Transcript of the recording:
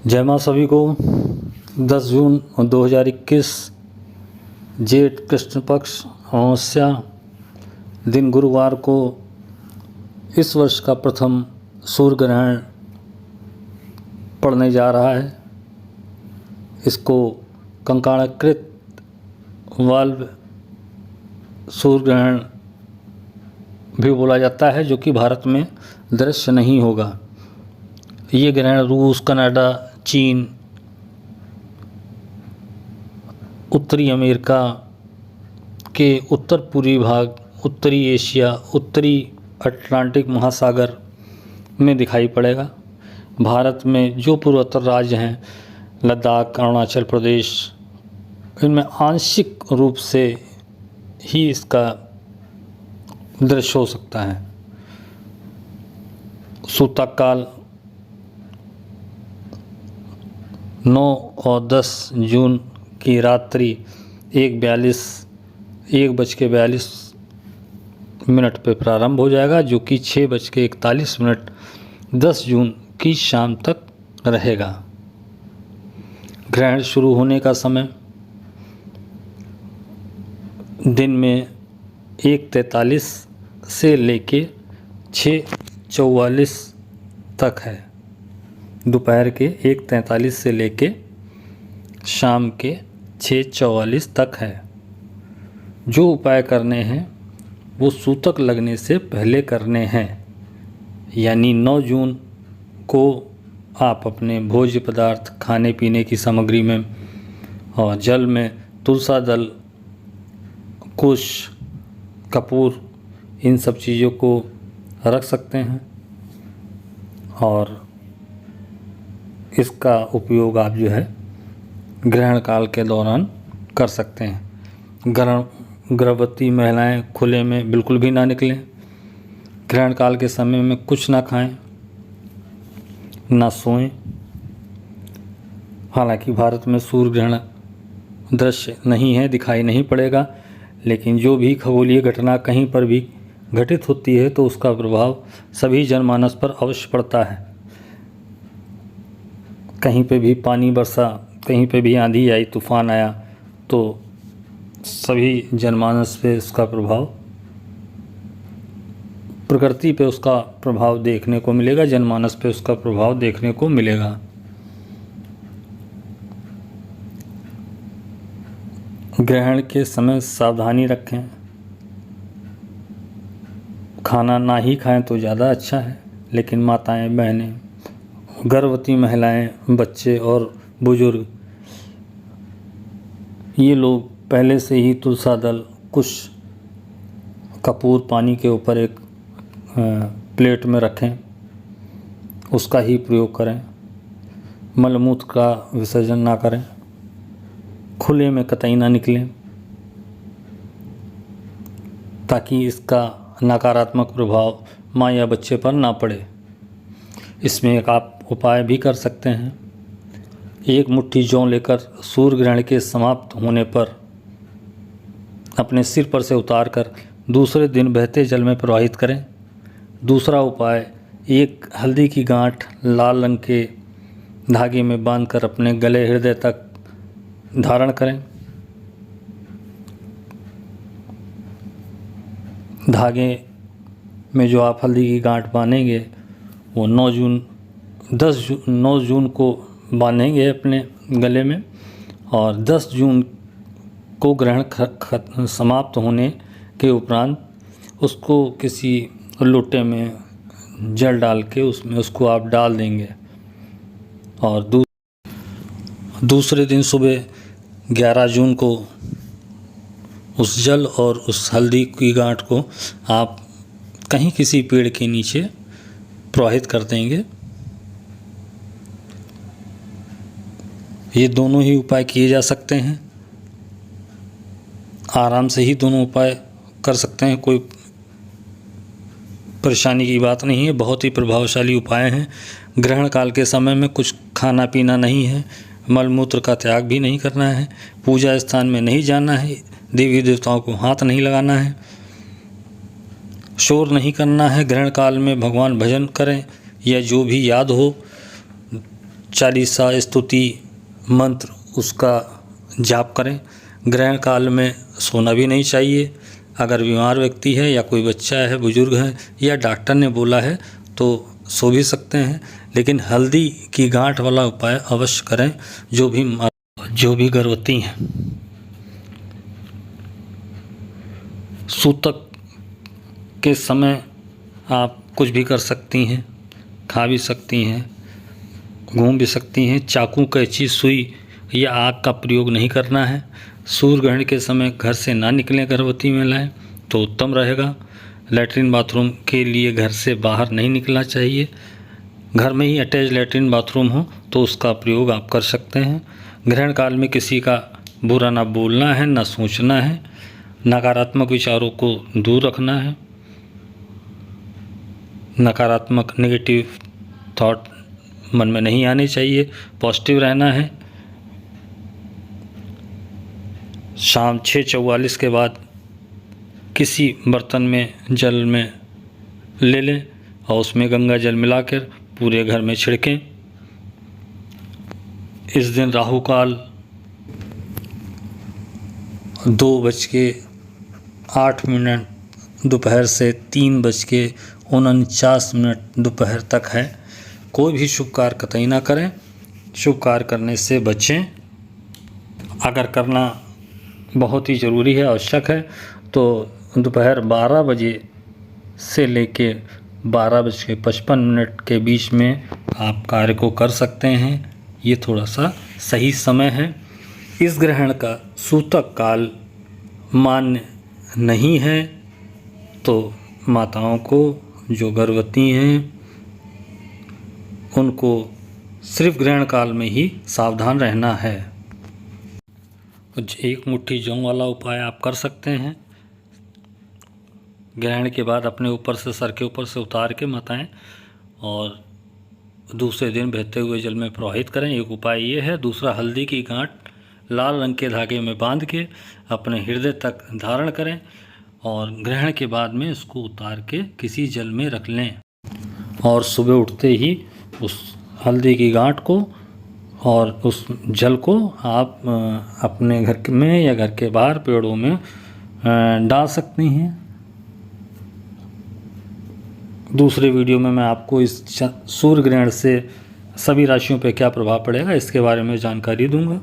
जय माँ सभी को। 10 जून 2021 जेठ कृष्ण पक्ष अमावस्या दिन गुरुवार को इस वर्ष का प्रथम सूर्य ग्रहण पड़ने जा रहा है। इसको कंकाणाकृत वाल्व सूर्य ग्रहण भी बोला जाता है, जो कि भारत में दृश्य नहीं होगा। ये ग्रहण रूस, कनाडा, चीन, उत्तरी अमेरिका के उत्तर पूर्वी भाग, उत्तरी एशिया, उत्तरी अटलांटिक महासागर में दिखाई पड़ेगा। भारत में जो पूर्वोत्तर राज्य हैं, लद्दाख, अरुणाचल प्रदेश, इनमें आंशिक रूप से ही इसका दृश्य हो सकता है। सूतक काल 9 और 10 जून की रात्रि 1:42 पे प्रारंभ हो जाएगा, जो कि 6:41 10 जून की शाम तक रहेगा। ग्रहण शुरू होने का समय दिन में 1:43 से लेके 6:44 तक है। दोपहर के 1:43 से लेके शाम के 6:44 तक है। जो उपाय करने हैं वो सूतक लगने से पहले करने हैं। यानी 9 जून को आप अपने भोज्य पदार्थ, खाने पीने की सामग्री में और जल में तुलसा दल, कुश, कपूर, इन सब चीज़ों को रख सकते हैं और इसका उपयोग आप जो है ग्रहण काल के दौरान कर सकते हैं। गर्भवती महिलाएं खुले में बिल्कुल भी ना निकलें। ग्रहण काल के समय में कुछ ना खाएं, ना सोएं। हालांकि भारत में सूर्य ग्रहण दृश्य नहीं है, दिखाई नहीं पड़ेगा, लेकिन जो भी खगोलीय घटना कहीं पर भी घटित होती है तो उसका प्रभाव सभी जनमानस पर अवश्य पड़ता है। कहीं पे भी पानी बरसा, कहीं पे भी आंधी आई, तूफान आया, तो सभी जनमानस पे उसका प्रभाव, प्रकृति पे उसका प्रभाव देखने को मिलेगा, जनमानस पे उसका प्रभाव देखने को मिलेगा। ग्रहण के समय सावधानी रखें। खाना ना ही खाएं तो ज़्यादा अच्छा है, लेकिन माताएं, बहनें, गर्भवती महिलाएं, बच्चे और बुजुर्ग, ये लोग पहले से ही तुलसा दल, कुश, कपूर पानी के ऊपर एक प्लेट में रखें, उसका ही प्रयोग करें। मलमूत्र का विसर्जन ना करें, खुले में कतई ना निकलें, ताकि इसका नकारात्मक प्रभाव माँ या बच्चे पर ना पड़े। इसमें एक आप उपाय भी कर सकते हैं। 1 मुट्ठी जौ लेकर सूर्य ग्रहण के समाप्त होने पर अपने सिर पर से उतार कर दूसरे दिन बहते जल में प्रवाहित करें। दूसरा उपाय, 1 हल्दी की गांठ लाल रंग के धागे में बांधकर अपने गले हृदय तक धारण करें। धागे में जो आप हल्दी की गांठ बांधेंगे वो 9 जून को बांधेंगे अपने गले में, और 10 जून को ग्रहण समाप्त होने के उपरांत उसको किसी लोटे में जल डाल के उसमें उसको आप डाल देंगे। और दूसरे दिन सुबह 11 जून को उस जल और उस हल्दी की गांठ को आप कहीं किसी पेड़ के नीचे प्रवाहित कर देंगे। ये दोनों ही उपाय किए जा सकते हैं। आराम से ही दोनों उपाय कर सकते हैं, कोई परेशानी की बात नहीं है। बहुत ही प्रभावशाली उपाय हैं। ग्रहण काल के समय में कुछ खाना पीना नहीं है, मलमूत्र का त्याग भी नहीं करना है, पूजा स्थान में नहीं जाना है, देवी देवताओं को हाथ नहीं लगाना है, शोर नहीं करना है। ग्रहण काल में भगवान भजन करें या जो भी याद हो, चालीसा स्तुति मंत्र उसका जाप करें। ग्रहण काल में सोना भी नहीं चाहिए। अगर बीमार व्यक्ति है या कोई बच्चा है, बुजुर्ग है या डॉक्टर ने बोला है तो सो भी सकते हैं, लेकिन हल्दी की गांठ वाला उपाय अवश्य करें जो भी गर्भवती हैं। सूतक के समय आप कुछ भी कर सकती हैं, खा भी सकती हैं, घूम भी सकती हैं। चाकू, कैंची, सुई या आग का प्रयोग नहीं करना है। सूर्य ग्रहण के समय घर से ना निकलें गर्भवती महिलाएं तो उत्तम रहेगा। लैट्रिन बाथरूम के लिए घर से बाहर नहीं निकलना चाहिए। घर में ही अटैच लैट्रिन बाथरूम हो तो उसका प्रयोग आप कर सकते हैं। ग्रहण काल में किसी का बुरा ना बोलना है, ना सोचना है। नकारात्मक विचारों को दूर रखना है। नकारात्मक नेगेटिव थॉट मन में नहीं आने चाहिए, पॉजिटिव रहना है। शाम 6:44 के बाद किसी बर्तन में जल में ले लें और उसमें गंगा जल मिलाकर पूरे घर में छिड़कें। इस दिन राहु काल 2:08 दोपहर से 3:49 दोपहर तक है। कोई भी शुभ कार्य कतई ना करें, शुभ कार्य करने से बचें। अगर करना बहुत ही ज़रूरी है, आवश्यक है, तो दोपहर 12 बजे से लेके 12:55 के बीच में आप कार्य को कर सकते हैं। ये थोड़ा सा सही समय है। इस ग्रहण का सूतक काल मान्य नहीं है, तो माताओं को जो गर्भवती हैं उनको सिर्फ ग्रहण काल में ही सावधान रहना है। एक मुट्ठी जौ वाला उपाय आप कर सकते हैं। ग्रहण के बाद अपने ऊपर से, सर के ऊपर से उतार के माताएं और दूसरे दिन बहते हुए जल में प्रवाहित करें। एक उपाय ये है। दूसरा, हल्दी की गांठ लाल रंग के धागे में बांध के अपने हृदय तक धारण करें और ग्रहण के बाद में इसको उतार के किसी जल में रख लें और सुबह उठते ही उस हल्दी की गांठ को और उस जल को आप अपने घर में या घर के बाहर पेड़ों में डाल सकती हैं। दूसरे वीडियो में मैं आपको इस सूर्य ग्रहण से सभी राशियों पर क्या प्रभाव पड़ेगा इसके बारे में जानकारी दूंगा।